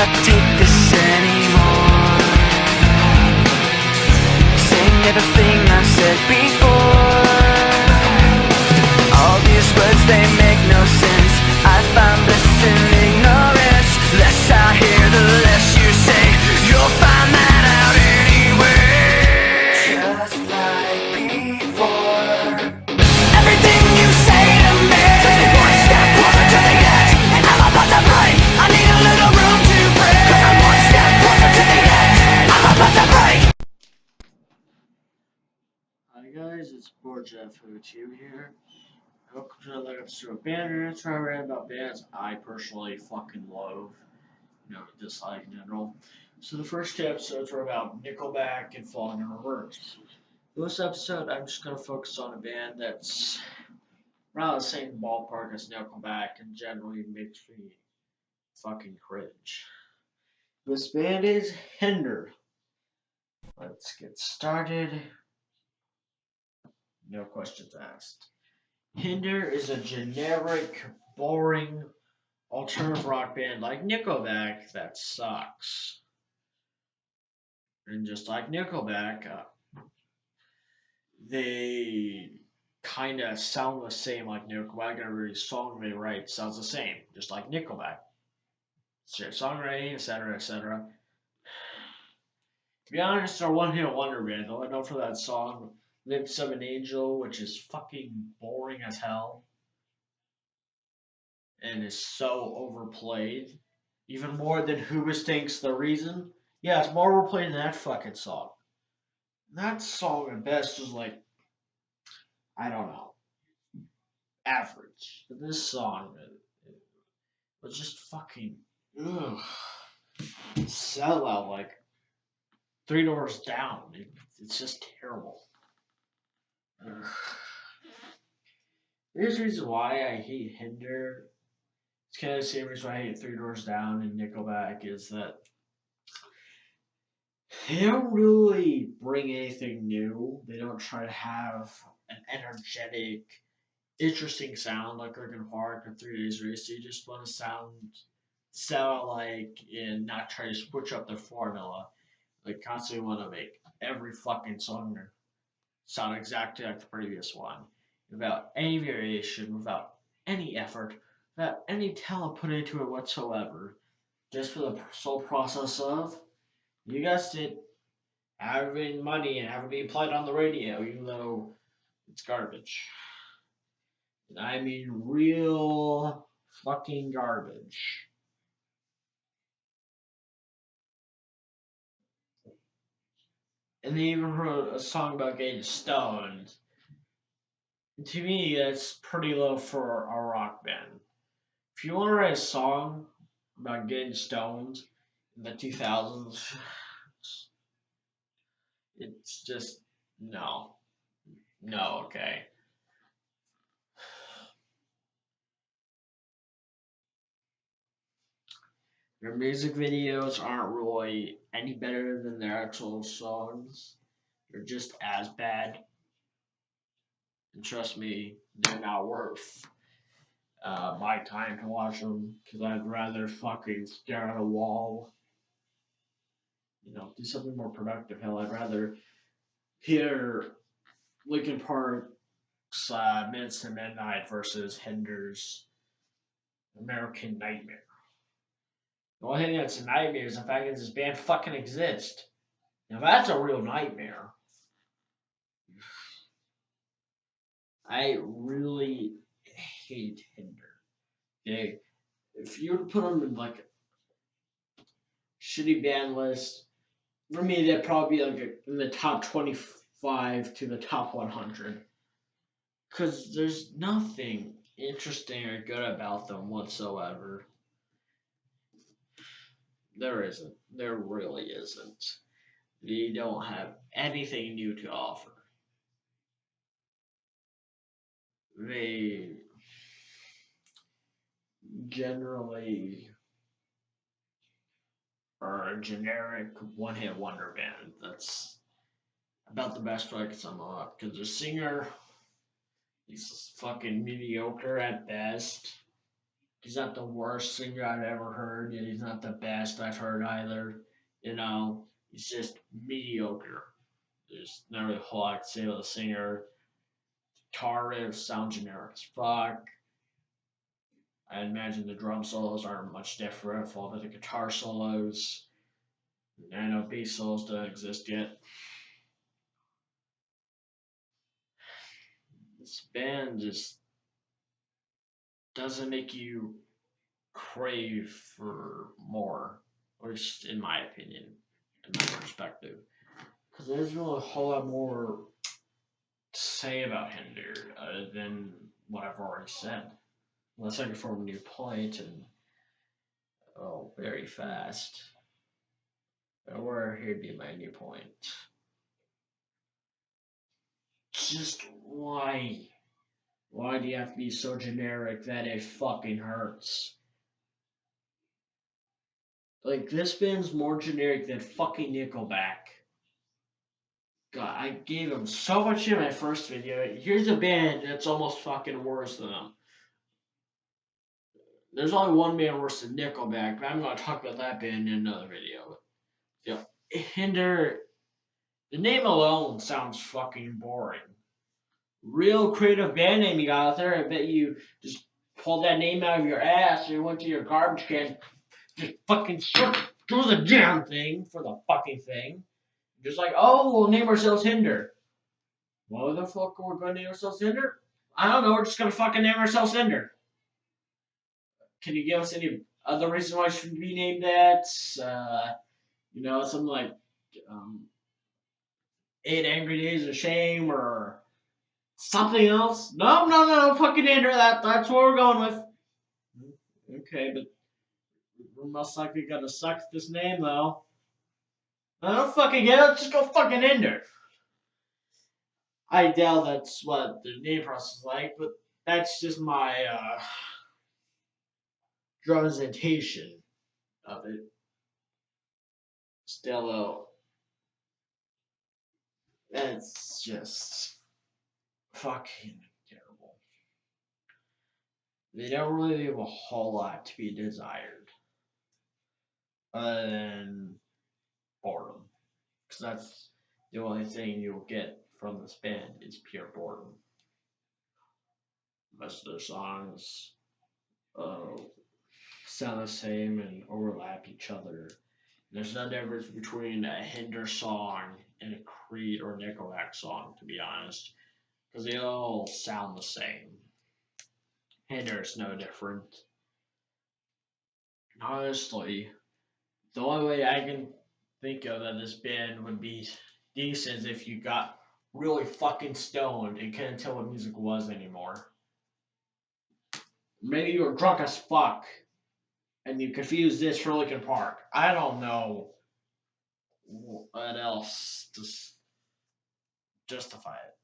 cannot take this anymore. Saying everything I've said before. All these words, they make no sense. I find bliss in ignorance. Less I hear, the less you say. You'll find that out anyway. Just like before. Everything you say to me takes me one step closer to the edge, and I'm about to break. I need a little room to breathe, 'cause I'm one step closer to the edge. I'm about to break. Hi guys, it's Jeff02 here. Welcome to another episode of Banners, where I read about bands I personally fucking love, dislike in general. So the first two episodes were about Nickelback and Falling in Reverse. This episode, I'm just going to focus on a band that's around the same ballpark as Nickelback and generally makes me fucking cringe. This band is Hinder. Let's get started. No questions asked. Hinder is a generic, boring, alternative rock band like Nickelback that sucks. And just like Nickelback, they kind of sound the same like Nickelback. Every song they write sounds the same, just like Nickelback. Shared songwriting, etc., etc. To be honest, they're one-hit wonder band. All I know for that song, "Lips of an Angel," which is fucking boring as hell and is so overplayed. Even more than Hoobastank's The Reason. Yeah, it's more overplayed than that fucking song. That song at best was like, I don't know, average. But this song it was just fucking, ugh. Sell out like Three Doors Down. It's just terrible. Ugh. There's a reason why I hate Hinder. It's kind of the same reason why I hate Three Doors Down and Nickelback is that they don't really bring anything new. They don't try to have an energetic, interesting sound like Linkin Park or 3 Days Race. They just want to sound like and not try to switch up their formula. Like constantly want to make every fucking song sound exactly like the previous one, without any variation, without any effort, without any talent put into it whatsoever, just for the sole process of, you guessed it, having money and having it played on the radio, even though it's garbage. And I mean real fucking garbage. And they even wrote a song about getting stoned. And to me, that's pretty low for a rock band. If you want to write a song about getting stoned in the 2000s, it's just no. No, okay. Their music videos aren't really any better than their actual songs. They're just as bad. And trust me, they're not worth my time to watch them because I'd rather fucking stare at a wall. Do something more productive. Hell, I'd rather hear Linkin Park's Minutes to Midnight versus Hinder's American Nightmare. The only thing that's a nightmare is the fact that this band fucking exists. Now that's a real nightmare. I really hate Hinder. Okay, if you were to put them in like a shitty band list, for me that'd probably be like in the top 25 to the top 100. Cause there's nothing interesting or good about them whatsoever. There isn't. There really isn't. They don't have anything new to offer. They generally are a generic one-hit wonder band. That's about the best way I can sum up. Because the singer, he's fucking mediocre at best. He's not the worst singer I've ever heard, and he's not the best I've heard either. He's just mediocre. There's not really a whole lot to say about the singer. Guitar riffs sound generic as fuck. I imagine the drum solos aren't much different, followed by the guitar solos. I know bass solos don't exist yet. This band just doesn't make you crave for more, or least in my opinion, in my perspective. Because there's really a whole lot more to say about Hinder other than what I've already said. Unless I can form a new point and very fast. Or here'd be my new point. Just why? Why do you have to be so generic that it fucking hurts? Like, this band's more generic than fucking Nickelback. God, I gave them so much shit in my first video. Here's a band that's almost fucking worse than them. There's only one band worse than Nickelback, but I'm gonna talk about that band in another video. Hinder, the name alone sounds fucking boring. Real creative band name you got out there. I bet you just pulled that name out of your ass and went to your garbage can, just fucking threw the damn thing for the fucking thing. Just like, oh, we'll name ourselves Hinder. Why the fuck are we gonna name ourselves Hinder? I don't know. We're just gonna fucking name ourselves Hinder. Can you give us any other reason why it should be named that? Something like um, 8 Angry Days of Shame or something else? No, fucking Hinder. That's what we're going with. Okay, but we're most likely gonna suck at this name though. I don't fucking get it. Let's just go fucking Hinder. I doubt that's what the name process is like, but that's just my representation of it. Still, though, that's just fucking terrible. They don't really leave a whole lot to be desired, other than boredom, because that's the only thing you'll get from this band is pure boredom. Most of their songs uh, sound the same and overlap each other. There's no difference between a Hinder song and a Creed or Nickelback song, to be honest, because they all sound the same. Hinder's no different. Honestly, the only way I can think of that this band would be decent is if you got really fucking stoned and couldn't tell what music was anymore. Maybe you were drunk as fuck and you confused this for Linkin Park. I don't know what else to justify it.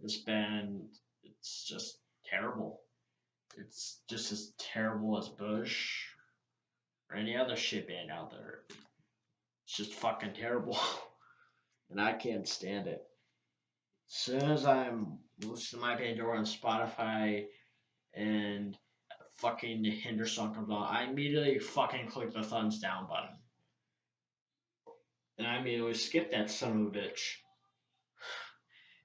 This band, it's just terrible. It's just as terrible as Bush or any other shit band out there. It's just fucking terrible. And I can't stand it. As soon as I'm listening to my Pandora on Spotify and a fucking Hinder song comes on, I immediately fucking click the thumbs down button. And I immediately skip that son of a bitch.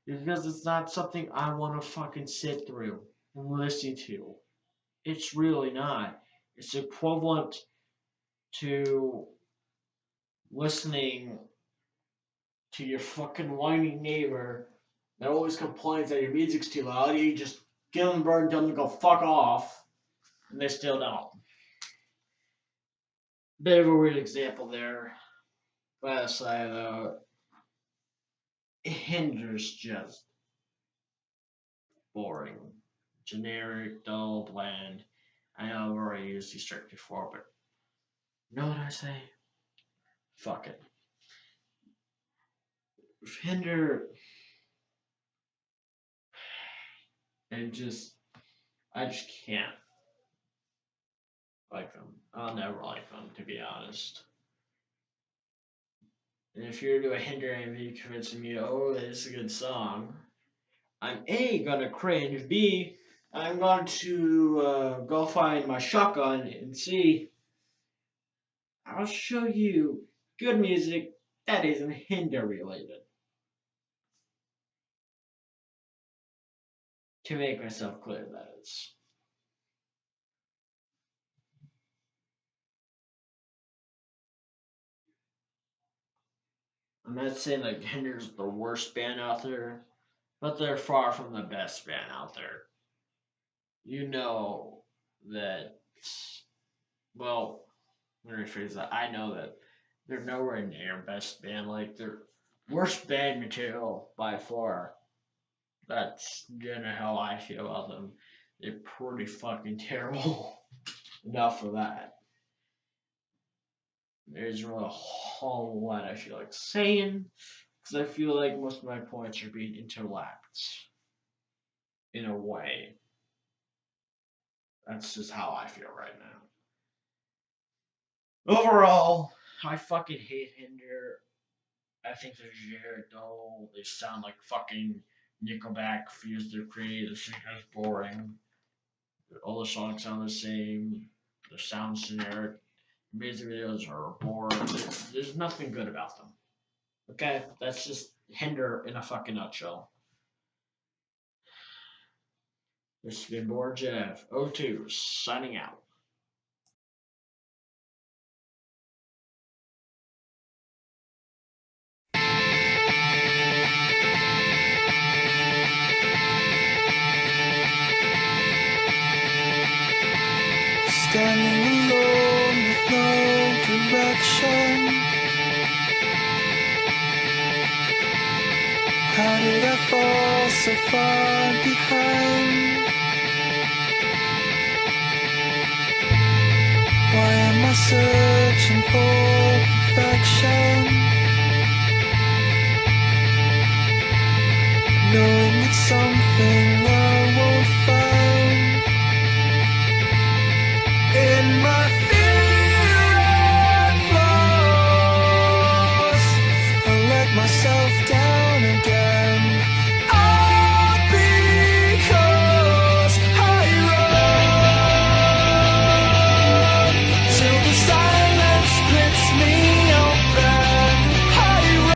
Because it's not something I want to fucking sit through and listen to. It's really not. It's equivalent to listening to your fucking whiny neighbor that always complains that your music's too loud. You just give them a bird and tell them to go fuck off, and they still don't. Bit of a weird example there. But aside, it hinders just boring, generic, dull, bland. I know I've already used these tricks before, but you know what I say? Fuck it. Hinder and I just can't like them. I'll never like them, to be honest. And if you're to do a Hinder MV convincing me, oh, this is a good song, I'm A, gonna cringe, B, I'm going to go find my shotgun and see. I'll show you good music that isn't Hinder related to make myself clear that is. I'm not saying like Hinder's the worst band out there, but they're far from the best band out there. You know that, well, let me rephrase that. I know that they're nowhere near best band. Like, they're worst band material by far. That's generally how I feel about them. They're pretty fucking terrible. Enough of that. There's really a whole lot I feel like saying, because I feel like most of my points are being interlapped in a way. That's just how I feel right now. Overall, I fucking hate Hinder. I think they're generic dull. They sound like fucking Nickelback fused their creative. The singer's boring. All the songs sound the same. The sound's generic. Music videos are boring. There's nothing good about them. Okay, that's just Hinder in a fucking nutshell. This has been Born Jeff O2 signing out. Standing alone with no direction. How did I fall so far behind? Why am I searching for perfection? Knowing it's something